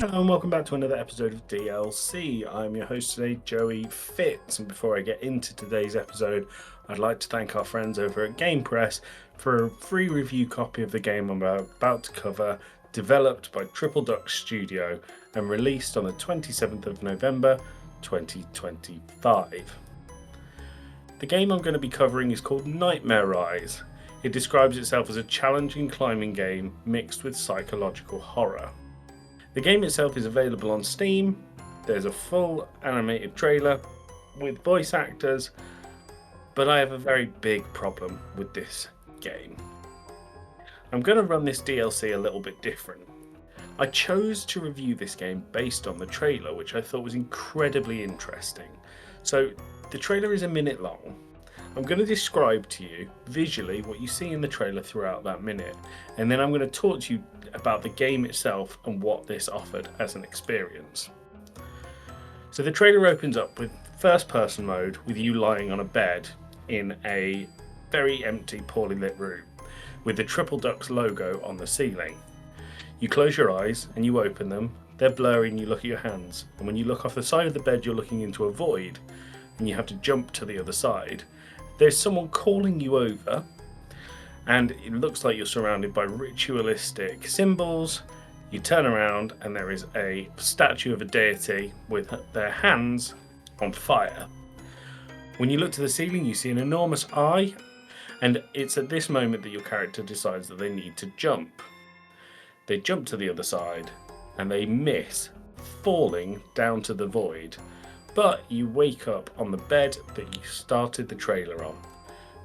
Hello and welcome back to another episode of DLC. I'm your host today, Joey Fitz, and before I get into today's episode, I'd like to thank our friends over at Game Press for a free review copy of the game I'm about to cover, developed by Triple Duck Studio and released on the 27th of November 2025. The game I'm going to be covering is called Nightmarise. It describes itself as a challenging climbing game mixed with psychological horror. The game itself is available on Steam. There's a full animated trailer with voice actors, but I have a very big problem with this game. I'm going to run this DLC a little bit different. I chose to review this game based on the trailer, which I thought was incredibly interesting. So the trailer is a minute long. I'm going to describe to you visually what you see in the trailer throughout that minute, and then I'm going to talk to you about the game itself and what this offered as an experience. So the trailer opens up with first person mode with you lying on a bed in a very empty, poorly lit room with the Triple Ducks logo on the ceiling. You close your eyes and you open them, they're blurry and you look at your hands, and when you look off the side of the bed you're looking into a void and you have to jump to the other side. There's someone calling you over, and it looks like you're surrounded by ritualistic symbols. You turn around and there is a statue of a deity with their hands on fire. When you look to the ceiling, you see an enormous eye, and it's at this moment that your character decides that they need to jump. They jump to the other side, and they miss, falling down to the void. But you wake up on the bed that you started the trailer on.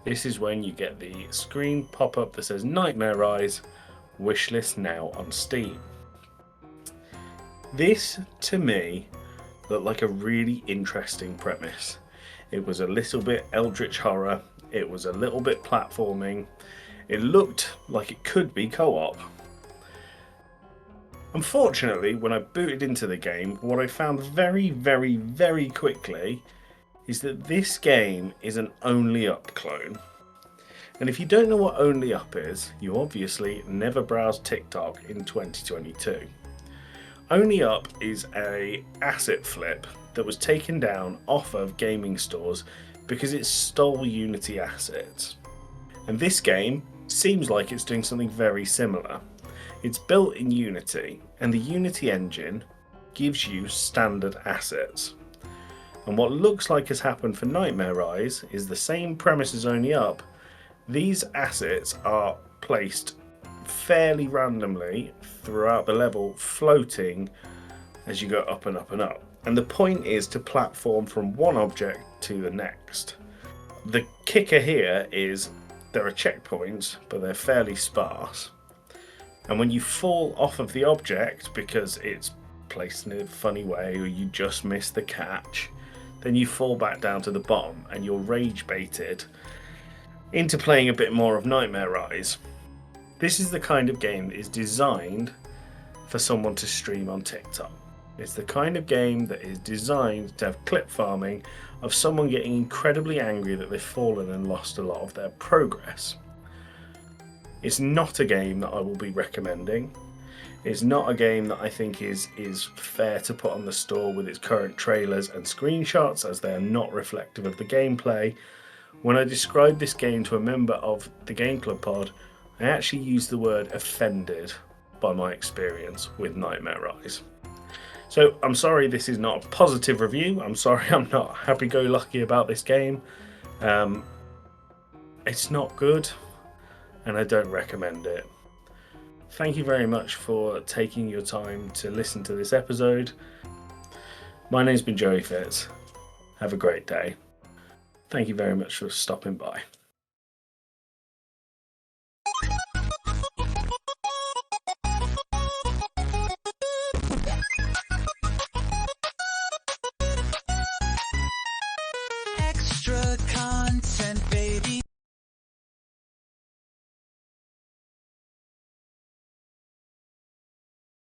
This is when you get the screen pop up that says Nightmarise, wishlist now on Steam. This, to me, looked like a really interesting premise. It was a little bit eldritch horror, it was a little bit platforming, it looked like it could be co-op. Unfortunately, when I booted into the game, what I found very quickly is that this game is an Only Up clone. And if you don't know what Only Up is, you obviously never browsed TikTok in 2022. Only Up is an asset flip that was taken down off of gaming stores because it stole Unity assets. And this game seems like it's doing something very similar. It's built in Unity, and the Unity engine gives you standard assets. And what looks like has happened for Nightmarise is the same premise as Only Up. These assets are placed fairly randomly throughout the level, floating as you go up and up and up. And the point is to platform from one object to the next. The kicker here is there are checkpoints, but they're fairly sparse. And when you fall off of the object because it's placed in a funny way or you just miss the catch, then you fall back down to the bottom and you're rage baited into playing a bit more of Nightmarise. This is the kind of game that is designed for someone to stream on TikTok. It's the kind of game that is designed to have clip farming of someone getting incredibly angry that they've fallen and lost a lot of their progress. It's not a game that I will be recommending. It's not a game that I think is fair to put on the store with its current trailers and screenshots, as they are not reflective of the gameplay. When I described this game to a member of the Game Club pod, I actually used the word offended by my experience with Nightmarise. So I'm sorry this is not a positive review. I'm sorry I'm not happy-go-lucky about this game. It's not good, and I don't recommend it. Thank you very much for taking your time to listen to this episode. My name's been Joey Fitz. Have a great day. Thank you very much for stopping by.